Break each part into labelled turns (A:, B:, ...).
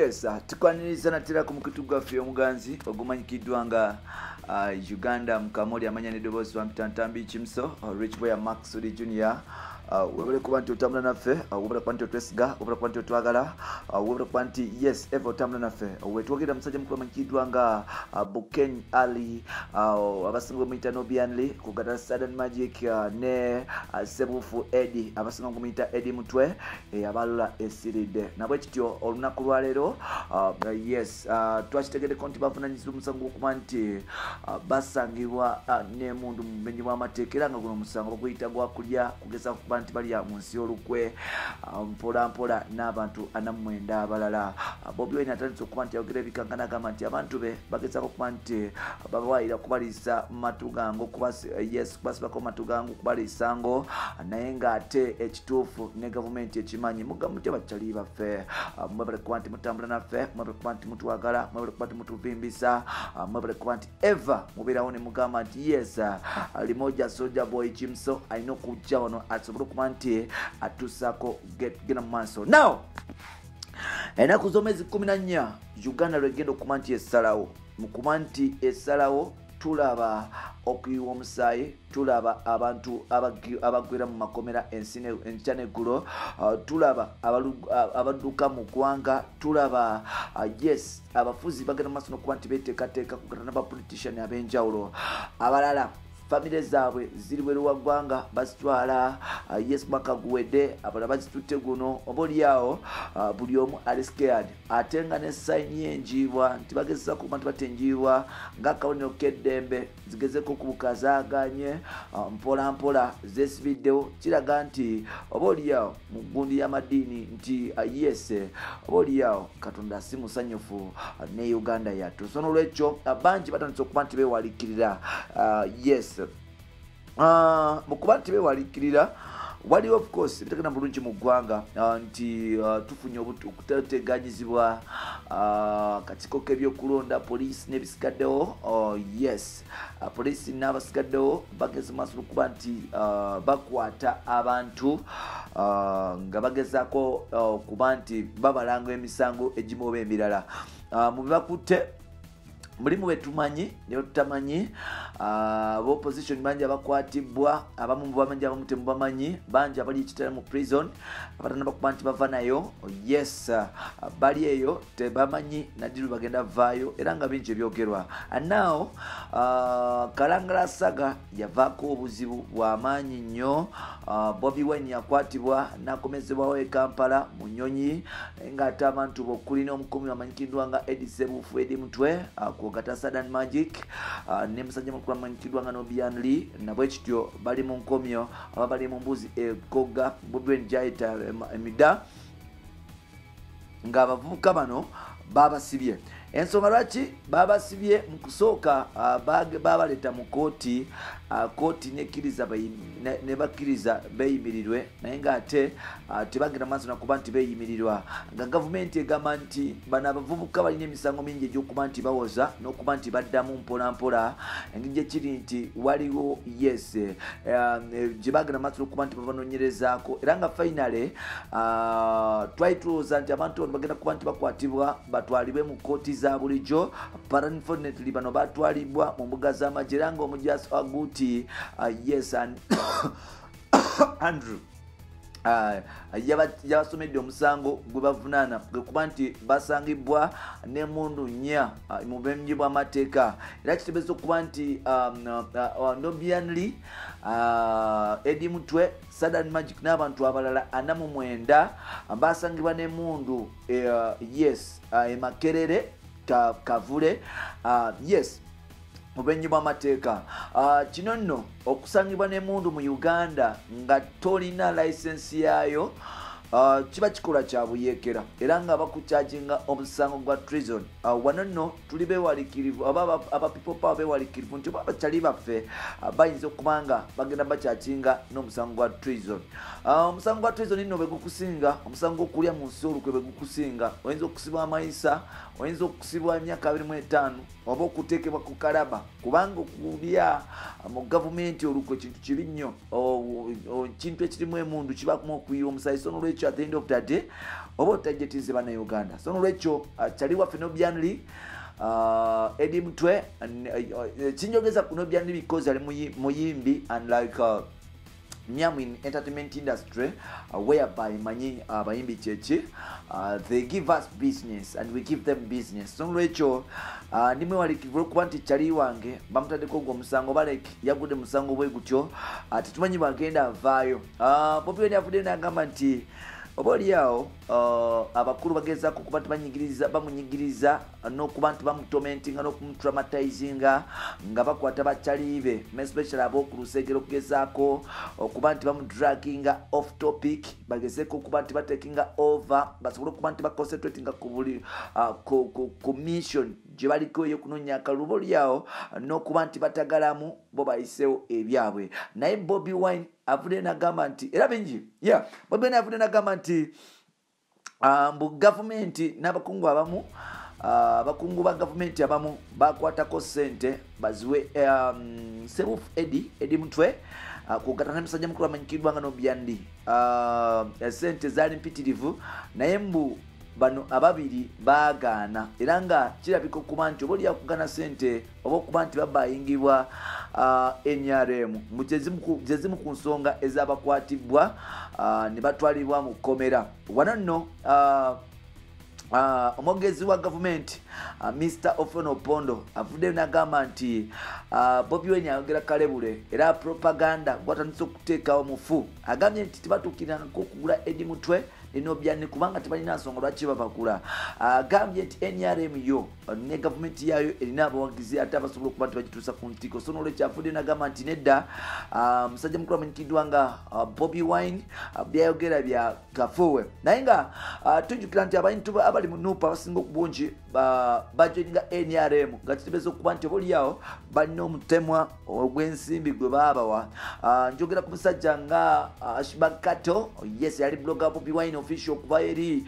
A: yes, tukwaniriza natera ku mukutu gwaffe omuganzi ogumanyikiddwa nga Uganda Mukamoli amanya n'eddoboozi wa Mtantambi Kimso Rich Boy Maxwell Junior webale kuba nti otambula naffe webale kuba nti otwesiga webale kuba nti otwagala webale kuba nti yes eva otambula naffe wetwogera musajja mukulu amanyikiddwa nga Buken Ali abasinga omuyita Nobianli kugata Sudden Magic ne Sebufu Eddie abasinga omuyita Eddie Mutwe abalula esiridde nabwe kityo olunaku lwaleero yes twakitegeddeko nti bavunanyizibwa omusango okuba nti basangibwa n'emundu mu bumenyi bw'amateeka era nga guno omusango baguyita gwakulya kugeza kuba nti bali mu nsi y'olukwe mpola mpola n'abantu 49 abalala. Bobi Wine atandise okuba nti ayogera ebikankana agamba nti abantu be bagezaako okuba nti babawaayira kubaliisa matugango kubasibako matugango kubaliisango naye ng'ate ekituufu ne gavumenti ekimanyi mugamu gye bakyali baffe mwebale kuba nti mutambula naffe mwebale kuba nti mutwagala mwebale kuba nti mutuvimbisa mwebale kuba nti eva mubeerawo ne mugamba nti yes Limoja Soldier Boy Kimso alina okujja wano asobole okuba nti atuusaako gena mu maaso. Now enaku z'omwezi 14 Uganda lwegenda okuba nti essalawo mu kuba nti essalawo tulaba okuyiwa omusaayi tulaba abantu abagwira mu makomera enkya n'eggulo tulaba abadduka mu ggwanga tulaba yes abafuzi bagenda mu maaso n'okuba nti beeteekateeka kugatana n'abapolitician ab'enjawulo abalala famire zaabwe ziri bweru wa ggwanga bazitwala yes mwaka guwedde abalala bazitutte guno obaoliawo buli omu ali scared ate nga ne sayini y'enjiibwa nti bagezesa kuba nti batenjiibwa ng'akabonero k'eddembe zigezeko okubukazaaganye mpola mpola zeesibiddewo kiraga nti obaoliawo mu ggundi y'amadiini nti yes obaoliawo katonda si musanyufu ne Uganda yattu so n'olwekyo bangi batandise okuba nti beewalikirira yes mu kuba nti beewalikirira waliwo of course bitegana bulungi mu ggwanga nti tufunye okuteganyizibwa katiko k'ebyokulonda poliisi n'ebisigaddewo yes poliisi n'abasigaddewo bageze maaso okuba nti bakwata abantu nga bagezaako okuba nti babalanga emisango egimu oba emirala mu bibakutte mulimu betumanyi ne tutamanyi opposition banji abakwatibwa abamu bamanyi abamu temubamanyi banji abali ekitala mu prison abatana bakuba nti bava nayo yes bali eyo tebamanyi nadiru bagenda vaayo era nga bingi ebyogerwa and now Kalangala Saga yavaako obuzibu bw'amaanyi nnyo Bobi Wine yakwatibwa n'akomezebwawo e Kampala mu Nnyonyi ng'ate abantu bokuli n'omukumi amanyikiddwa nga Eddie Sebufu Eddie Mutwe kugata Sudden Magic ne musajja mukulu amanyikiddwa nga Nobianli nabwe kityo bali mu nkomyo aba bali mu mbuzi egogga Bobi Wine gyayita emida ng'abavubuka bano babasibye. Ensonga lwaki babasibye mu kusooka babaleeta mu kooti kooti nekkiriza ne bakkiriza beeyimirirwe naye ng'ate tebagenda maaso nakuba nti beeyimirirwa nga gavumenti egamba nti bano abavubuka balina emisango mingi egy'okuba nti bawoza n'okuba nti baddamu mpola mpola engeri gye kiri nti waliwo yes gye bagenda maaso n'okuba nti babanoonyerezaako era nga finally twali tulowooza nti abantu bano bagenda kuba nti bakwatibwa batwalibwe mu kooti za bulijjo but unfortunately bano batwalibwa mu mbuga z'amagye era nga omujaasi Aguti yes and Andrew yabasomedde omusango gwe bavunaana gwe kuba nti basangibwa n'emundu nnya mu bumenyi bw'amateeka era kitegeeza okuba nti Nobianli Eddie Mutwe Sudden Magic n'abantu abalala 49 basangibwa n'emundu yes Makerere Kavule yes mubenyi bw'amateeka kino nno okusangibwa n'emundu mu Uganda nga tolina license yaayo kiba kikola kya buyeekera era nga bakukyajinga omusango gwa treason wano nno tuli beewalikirivu aba people power beewalikirivu nti oba bakyali baffe bayinza okubanga bagenda bakyakinga n'omusango gwa treason omusango gwa treason nno bwe gukusinga omusango okulya mu nsi olukwe bwe gukusinga oyinza okusibwa amayisa oyinza okusibwa emyaka 25 oba okuteekebwa ku kalaba kubanga okulya mu gavumenti olukwe kintu kibi nnyo kintu ekirimu emundu kibakumu okuyiwa omusayi so n'olwekyo n'olwekyo at the end of the day oba otajetize bana Uganda so n'olwekyo kyali waffe Nobianli Eddie Mutwe kinyogeza ku Nobianli because ali muyimbi and like Nyam in entertainment industry whereby manyi abayimbi chechi they give us business and we give them business so lwecho nimwe walikivula kuba nti kyali wange bamutadeko gwo musango baleke yagude musango bwe gutyo tetumanyi bagenda avaayo Bobi Wine avude n'agamba nti oboli yao abakulu bageza ko kuba bamunyigiriza n'okuba nti bamutomentinga n'okumtraumatizinga nga bakwata bakyalibe especially abo ku lusegero kugezaako okuba nti bamudraginga off topic bagezeko okuba nti batekinga over basobole okuba nti baconcentratinga ku buli ku mission gye baliko eyo kunonya akalulu oboli yao n'okuba nti batagalamu bo bayiseewo ebyabwe naye Bobi Wine avude n'agamba nti era bingi Bobi Wine avude n'agamba nti mbu gavumenti n'abakungu abamu abakungu ba gavumenti abamu bakwatako sente baziwe Sebufu Eddie Mutwe kugatana n'omusajja mukulu amanyikidwa nga Nobianli sente zaali mpitirivu naye mbu bano ababiri baagaana era nga kirabika okuba nti oba oli akugana sente oba okuba nti babayingibwa NRM mujezimu ku nsonga ezabakwatibwa ne batwalibwa mu kkomera wano nno omwogezi wa gavumenti Mr. Ofono Opondo avudde n'agamba nti Bobi Wine ayogera kalebule era propaganda gwatandise okuteekawo mufu agambye nti tibatuukirangako okugula Eddie Mutwe Nobianli kubanga tebalina nsonga lwaki babagula agambye nti NRM yo ne gavumenti yayo erina abawagizi ate abasobola okuba nti bagituusa ku ntiko so n'olwekyo avudde n'agamba nti nedda musajja mukulu amanyikidwa nga Bobi Wine byayogera bya kafuwe naye nga tujjukira nti abantu abali mu Nuupa abasinga okubungi bajoininga NRM nga kitegeeza okuba nti obaoliawo balina omutemwa ogw'ensimbi gwe baabawa njogera ku musajja nga Ashbag Kato yes yali blogger Bobi Wine official kuba eri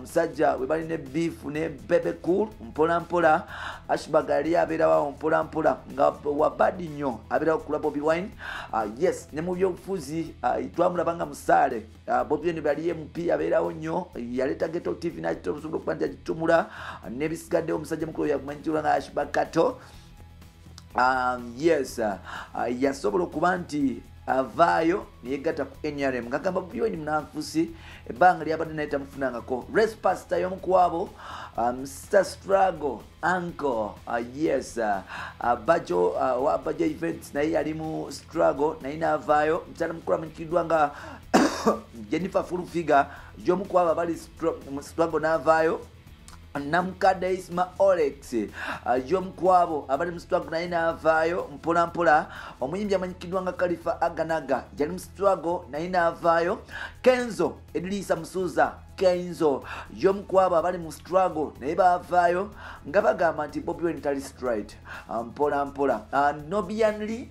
A: musajja we balina beef ne Bebe Cool mpola mpola Ashbag ali abeerawo mpola mpola nga wabadi nnyo abeerawo kula Bobi Wine yes ne mu byobufuzi twamulabanga musaale Bobi Wine bali MP abeerawo nnyo yaleta Ghetto TV n'akitola okusobola okuba nti agitumula n'ebisigaddewo omusajja mukulu yagumanyikirwa nga Ashbag Kato yes yasobola okuba nti avaayo niyegatta ku NRM ngagamba Bobi Wine munanfusi ebbanga lyabadde naye tamufunangako race pastor y'omukwabo Mr. Struggle uncle yes Bajo wa Bajo events naye yali mu struggle naye n'avaayo mukyala mukulu amanyikiriddwa nga Jennifer Fulufiga y'omukwabo abali struggle n'avaayo Namukada Isma Olex y'omukwabo abali mu struggle naye n'avaayo mpola mpola omuyimbi amanyikidwa nga Khalifa Aganaga yali mu struggle naye n'avaayo Kenzo Edilisa Musuza Kenzo y'omukwabo abali mu struggle naye baavaayo nga bagamba nti Bobi Wine tali straight mpola mpola Nobianli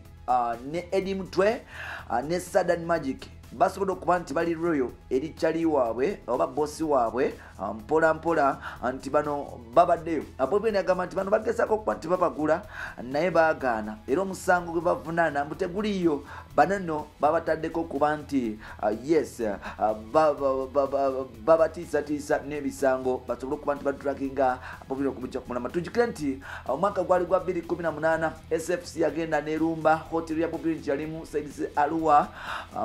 A: ne Eddie Mutwe ne Sadan Magic basobola okuba nti bali royo eri kyali waabwe oba bossi waabwe mpola mpola nti bano babaddeyo Bobi Wine agamba nti bano bagezaako okuba nti babagula naye baagaana era omusango gwe bavunaana mbu teguliyo banano babataddeko okuba nti yes babatiisatiisa n'ebisango basobole okuba nti badraginga Bobi Wine okubujja kumulama tujjukire nti omwaka gwali gwa 2018 SFC yagenda n'erumba hoteri ya Bobi Wine yalimu Saids Arua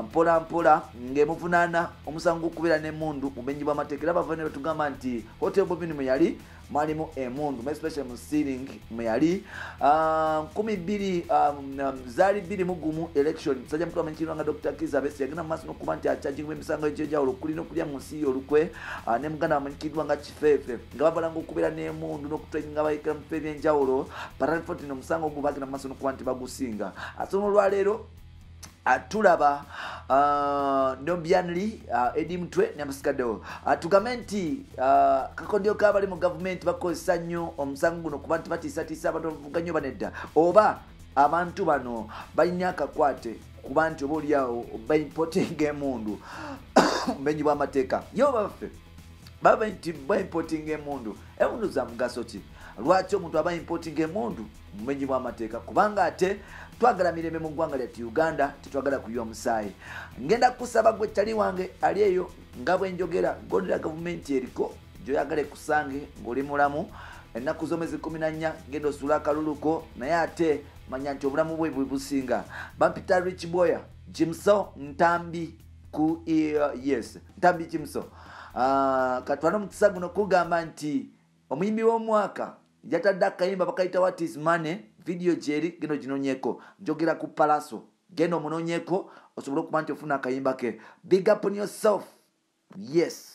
A: mpola mpola ng'emuvunaana omusango okubeera n'emmundu mubenyi bw'amateeka era bavane batugamba nti hotel Bobi Wine mwe yali mwalimu emundu especially mu ceiling mwe yali 12 zaali 21 election musajja mukulu amanyikirwa nga Dr. Kizza Besigye yagenda mu maaso n'okuba nti akyajingwa emisango egy'enjawulo okulina okulya mu nsi olukwe ne muganda amanyikirwa nga Kifeefe nga babalanga okubeera n'emundu n'okutwinga bayikira mu bifo eby'enjawulo paralifoti n'omusango ogwo bagenda mu maaso n'okuba nti bagusinga asomo olwaleero tulaba Nobianli Eddie Mutwe n'abasigaddewo tugambe nti kakondio kabali mu gavumenti bakozesa nnyo omusango guno kuba nti batiisatiisa abantu bavuga nnyo banedda oba abantu bano balina akakwate kuba nti oba oliawo baimpotinga emundu mubenyi bw'amateeka yo baffe baba nti baimpotinga emundu za mugaso ki lwaki omuntu aba importing emundu mumenyi bw'amateeka kubanga ate twagala mirembe mu ggwanga lyattu Uganda tetwagala kuyiwa omusaayi. Ngenda kusaba gwe ttali wange ali eyo nga bwe njogera gondera gavumenti eriko gy'oyagala ekusange ng'oli mulamu ennaku z'omwezi 14 ngenda osula akaluluko naye ate manya nti obulamu bwe businga. Bampita Rich Boya Jimso Ntambi ku yes Ntambi Jimso katwala omukisa guno kugamba nti omuyimbi w'omwaka yatadde akayimba bakayita What is Money video jeri gino ginonyeko njogera ku Palaso geno omunonyeko osobola okuba nti ofuna akayimba ke. Big up on yourself. Yes.